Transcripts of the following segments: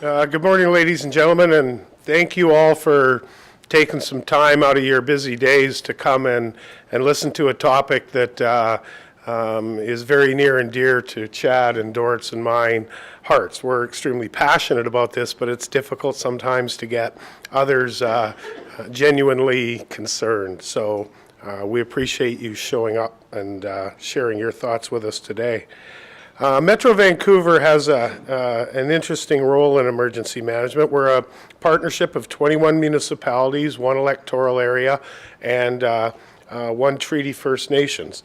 Good morning, ladies and gentlemen, and thank you all for taking some time out of your busy days to come and listen to a topic that is very near and dear to Chad and Dort's and mine hearts. We're extremely passionate about this, but it's difficult sometimes to get others genuinely concerned. So we appreciate you showing up and sharing your thoughts with us today. Metro Vancouver has an interesting role in emergency management. We're a partnership of 21 municipalities, one electoral area, and one Treaty First Nations.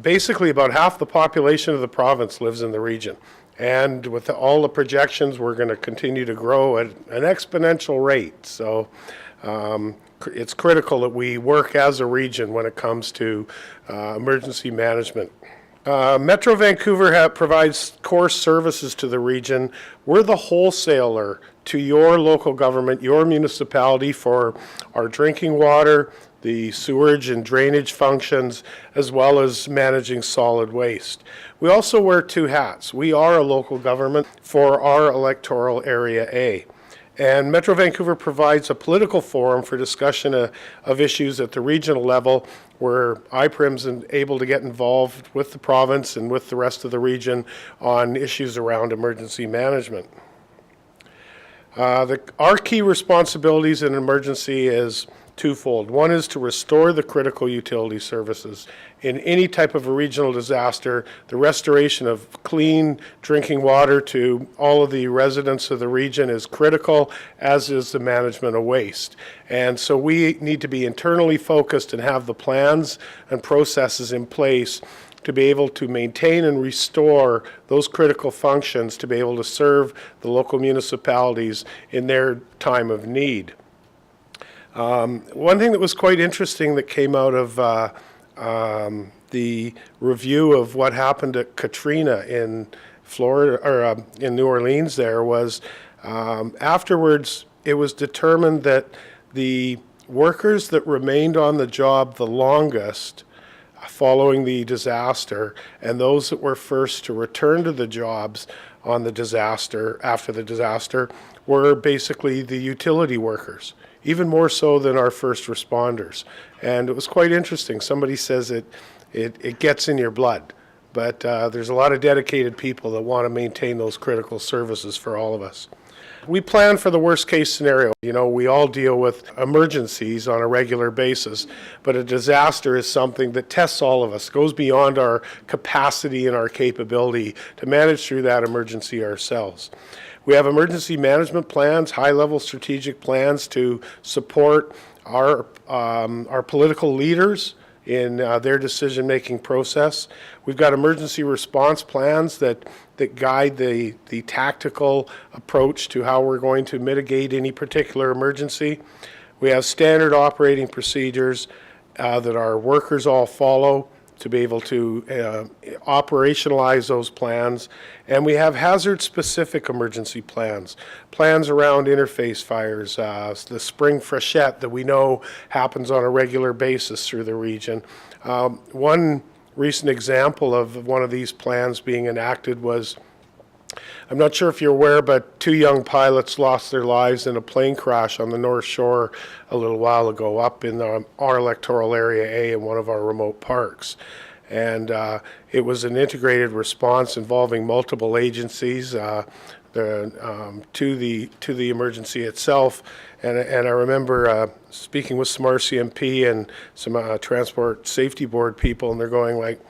Basically, about half the population of the province lives in the region. And with all the projections, we're going to continue to grow at an exponential rate. So it's critical that we work as a region when it comes to emergency management. Metro Vancouver provides core services to the region. We're the wholesaler to your local government, your municipality, for our drinking water, the sewerage and drainage functions, as well as managing solid waste. We also wear two hats. We are a local government for our electoral area A. And Metro Vancouver provides a political forum for discussion of issues at the regional level, where IPRIM's able to get involved with the province and with the rest of the region on issues around emergency management. Our key responsibilities in emergency is twofold. One is to restore the critical utility services. In any type of a regional disaster, the restoration of clean drinking water to all of the residents of the region is critical, as is the management of waste. And so we need to be internally focused and have the plans and processes in place to be able to maintain and restore those critical functions to be able to serve the local municipalities in their time of need. One thing that was quite interesting that came out of the review of what happened at Katrina in Florida, or in New Orleans there, was afterwards it was determined that the workers that remained on the job the longest following the disaster, and those that were first to return to the jobs on the disaster, after the disaster, were basically the utility workers, even more so than our first responders. And it was quite interesting. Somebody says it gets in your blood, but there's a lot of dedicated people that want to maintain those critical services for all of us. We plan for the worst case scenario. You know, we all deal with emergencies on a regular basis, but a disaster is something that tests all of us, goes beyond our capacity and our capability to manage through that emergency ourselves. We have emergency management plans, high-level strategic plans to support our political leaders in their decision-making process. We've got emergency response plans that guide the tactical approach to how we're going to mitigate any particular emergency. We have standard operating procedures that our workers all follow to be able to operationalize those plans. And we have hazard-specific emergency plans around interface fires, the spring freshet that we know happens on a regular basis through the region. One recent example of one of these plans being enacted was, I'm not sure if you're aware, but 2 young pilots lost their lives in a plane crash on the North Shore a little while ago, up in our electoral area A in one of our remote parks. And it was an integrated response involving multiple agencies to the emergency itself. And I remember speaking with some RCMP and some Transport Safety Board people, and they're going like,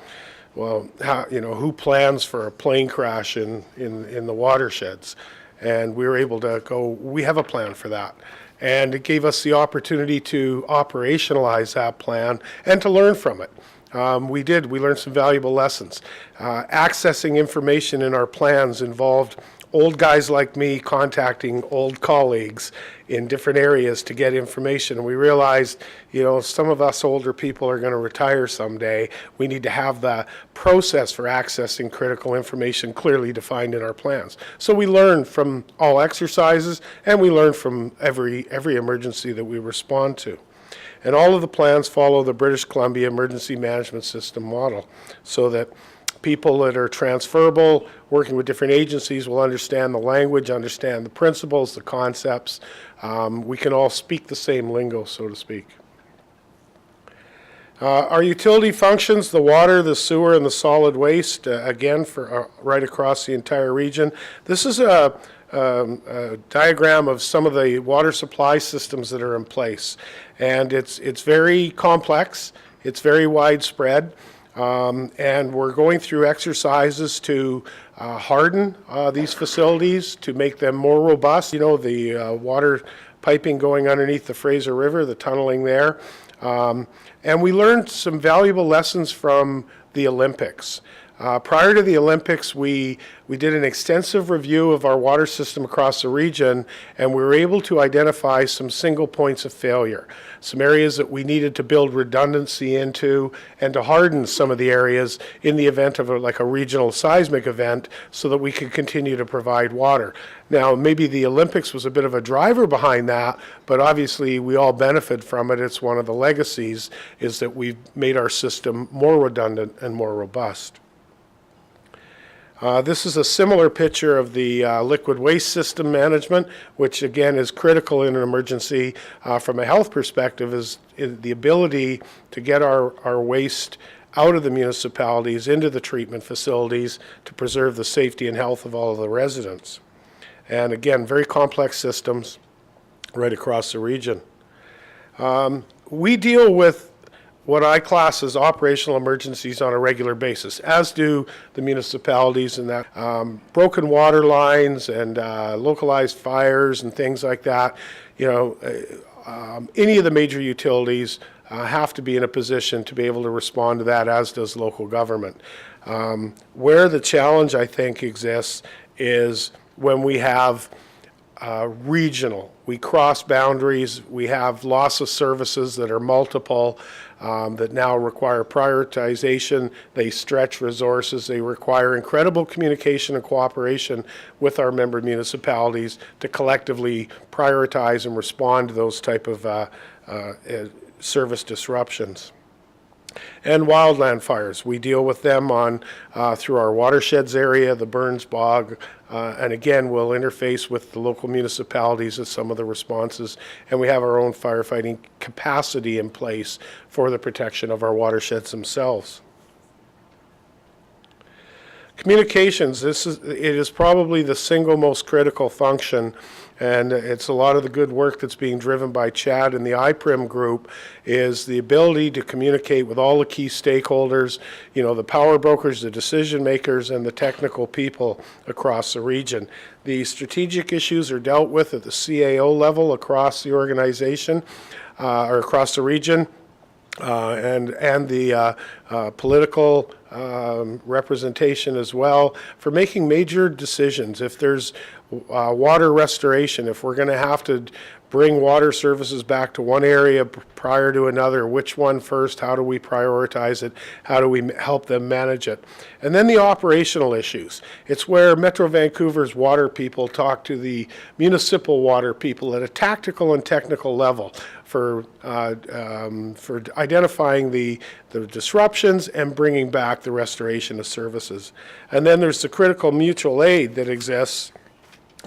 well, who plans for a plane crash in the watersheds? And we were able to go, we have a plan for that. And it gave us the opportunity to operationalize that plan and to learn from it. We learned some valuable lessons. Accessing information in our plans involved old guys like me contacting old colleagues in different areas to get information. We realized, some of us older people are going to retire someday. We need to have the process for accessing critical information clearly defined in our plans. So we learn from all exercises, and we learn from every emergency that we respond to. And all of the plans follow the British Columbia Emergency Management System model, so that people that are transferable, working with different agencies, will understand the language, understand the principles, the concepts. We can all speak the same lingo, so to speak. Our utility functions, the water, the sewer, and the solid waste, again, for right across the entire region. This is a diagram of some of the water supply systems that are in place. And it's very complex, it's very widespread, and we're going through exercises to harden these facilities, to make them more robust. You know, the water piping going underneath the Fraser River, the tunneling there. And we learned some valuable lessons from the Olympics. Prior to the Olympics, we did an extensive review of our water system across the region, and we were able to identify some single points of failure, some areas that we needed to build redundancy into and to harden some of the areas in the event of like a regional seismic event so that we could continue to provide water. Now, maybe the Olympics was a bit of a driver behind that, but obviously we all benefit from it. It's one of the legacies, is that we've made our system more redundant and more robust. This is a similar picture of the liquid waste system management, which again is critical in an emergency from a health perspective, is the ability to get our waste out of the municipalities into the treatment facilities to preserve the safety and health of all of the residents. And again, very complex systems right across the region. We deal with what I class as operational emergencies on a regular basis, as do the municipalities, and that broken water lines and localized fires and things like that. You know, any of the major utilities have to be in a position to be able to respond to that, as does local government. Where the challenge, I think, exists is when we have regional. We cross boundaries. We have loss of services that are multiple, that now require prioritization. They stretch resources. They require incredible communication and cooperation with our member municipalities to collectively prioritize and respond to those type of service disruptions. And wildland fires, we deal with them on through our watersheds area, the Burns Bog, and again we'll interface with the local municipalities as some of the responses, and we have our own firefighting capacity in place for the protection of our watersheds themselves. Communications, it is probably the single most critical function, and it's a lot of the good work that's being driven by Chad and the IPRIM group, is the ability to communicate with all the key stakeholders, you know, the power brokers, the decision makers, and the technical people across the region. The strategic issues are dealt with at the CAO level across the organization, or across the region. And the political representation as well, for making major decisions. If there's water restoration, if we're going to have to bring water services back to one area prior to another, which one first, how do we prioritize it, how do we help them manage it? And then the operational issues. It's where Metro Vancouver's water people talk to the municipal water people at a tactical and technical level for identifying the disruptions and bringing back the restoration of services. And then there's the critical mutual aid that exists.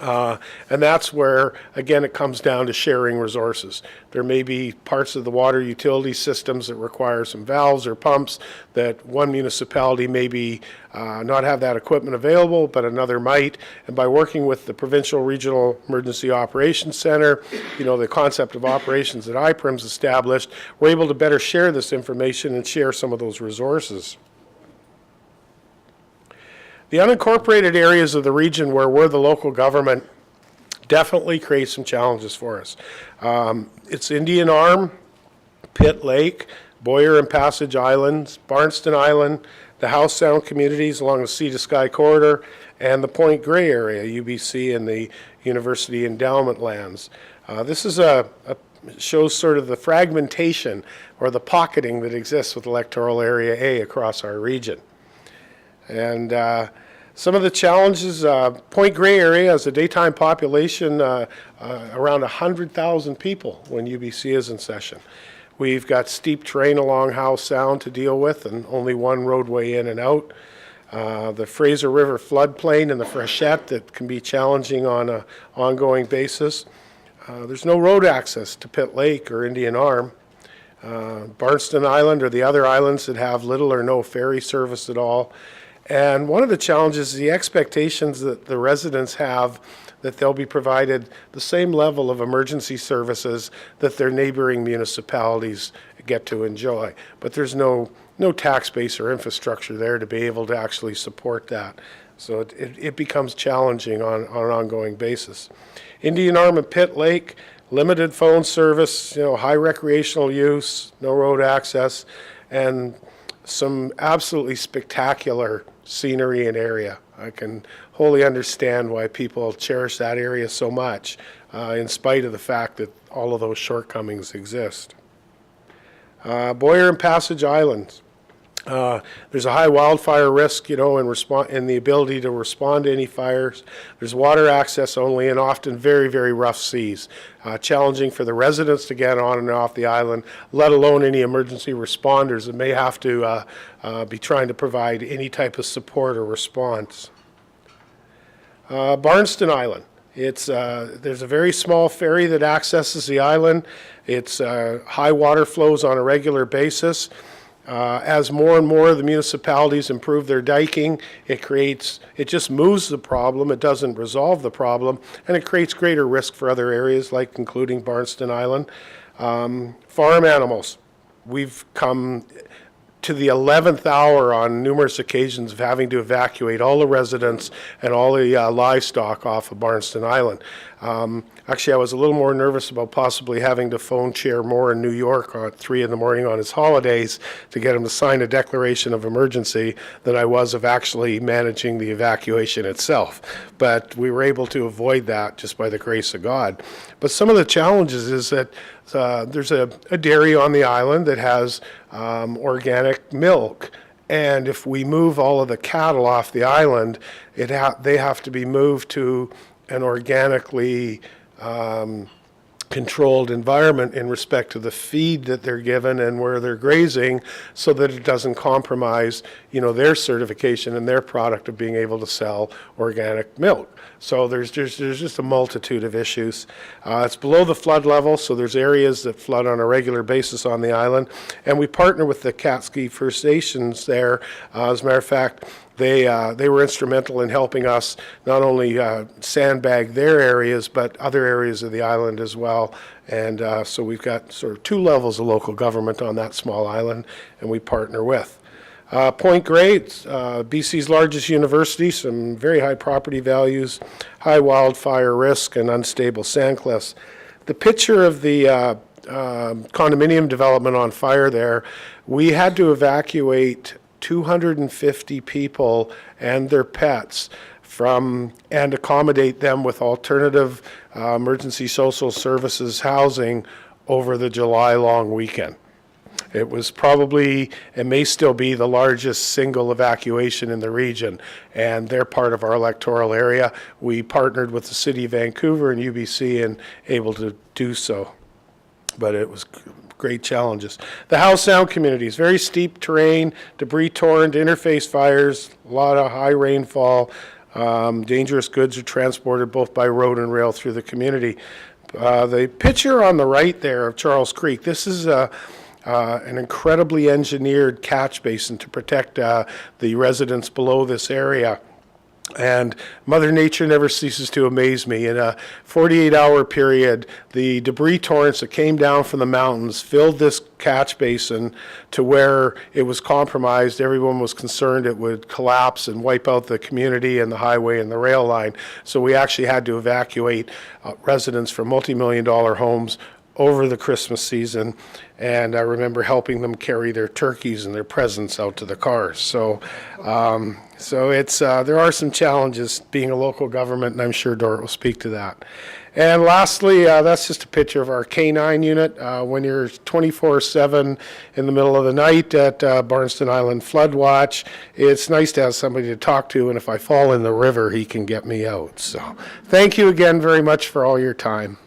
And that's where, again, it comes down to sharing resources. There may be parts of the water utility systems that require some valves or pumps that one municipality may not have that equipment available, but another might. And by working with the Provincial Regional Emergency Operations Center, you know, the concept of operations that IPRIM's established, we're able to better share this information and share some of those resources. The unincorporated areas of the region where we're the local government definitely create some challenges for us. It's Indian Arm, Pitt Lake, Boyer and Passage Islands, Barnstone Island, the Howe Sound communities along the Sea to Sky corridor, and the Point Grey area, UBC, and the University Endowment lands. This is shows sort of the fragmentation or the pocketing that exists with electoral area A across our region. And some of the challenges, Point Grey area has a daytime population around 100,000 people when UBC is in session. We've got steep terrain along Howe Sound to deal with and only one roadway in and out. the Fraser River floodplain and the freshet that can be challenging on an ongoing basis. There's no road access to Pitt Lake or Indian Arm. Barnstone Island or the other islands that have little or no ferry service at all. And one of the challenges is the expectations that the residents have that they'll be provided the same level of emergency services that their neighboring municipalities get to enjoy. But there's no tax base or infrastructure there to be able to actually support that. So it becomes challenging on an ongoing basis. Indian Arm and Pitt Lake, limited phone service, high recreational use, no road access, and some absolutely spectacular scenery and area. I can wholly understand why people cherish that area so much, in spite of the fact that all of those shortcomings exist. Boyer and Passage Islands. There's a high wildfire risk, in the ability to respond to any fires. There's water access only and often very, very rough seas. Challenging for the residents to get on and off the island, let alone any emergency responders that may have to be trying to provide any type of support or response. Barnstone Island. There's a very small ferry that accesses the island. It's high water flows on a regular basis. As more and more of the municipalities improve their diking, it just moves the problem. It doesn't resolve the problem, and it creates greater risk for other areas, like including Barnstone Island. Farm animals. We've come to the 11th hour on numerous occasions of having to evacuate all the residents and all the livestock off of Barnstone Island. Actually, I was a little more nervous about possibly having to phone Chair Moore in New York at 3 in the morning on his holidays to get him to sign a declaration of emergency than I was of actually managing the evacuation itself. But we were able to avoid that just by the grace of God. But some of the challenges is that there's a dairy on the island that has organic milk. And if we move all of the cattle off the island, they have to be moved to an organically controlled environment in respect to the feed that they're given and where they're grazing, so that it doesn't compromise, their certification and their product of being able to sell organic milk. So there's just a multitude of issues. It's below the flood level, so there's areas that flood on a regular basis on the island, and we partner with the Catski First Nations there. As a matter of fact, they were instrumental in helping us not only sandbag their areas, but other areas of the island as well. And so we've got sort of 2 levels of local government on that small island, and we partner with. Point Grey, BC's largest university, some very high property values, high wildfire risk, and unstable sand cliffs. The picture of the condominium development on fire there, we had to evacuate 250 people and their pets and accommodate them with alternative emergency social services housing over the July long weekend. It was probably, and may still be, the largest single evacuation in the region, and they're part of our electoral area. We partnered with the City of Vancouver and UBC and able to do so, but it was great challenges. The Howe Sound communities, very steep terrain, debris torrent, interface fires, a lot of high rainfall. Dangerous goods are transported both by road and rail through the community. The picture on the right there of Charles Creek, this is an incredibly engineered catch basin to protect the residents below this area. And Mother Nature never ceases to amaze me. In a 48-hour period, the debris torrents that came down from the mountains filled this catch basin to where it was compromised. Everyone was concerned it would collapse and wipe out the community and the highway and the rail line. So we actually had to evacuate residents from multi-million-dollar homes over the Christmas season, and I remember helping them carry their turkeys and their presents out to the cars. So it's there are some challenges being a local government, and I'm sure Dort will speak to that. And lastly, that's just a picture of our K9 unit. When you're 24/7 in the middle of the night at Barnstone Island Flood Watch, it's nice to have somebody to talk to, and if I fall in the river, he can get me out. So thank you again very much for all your time.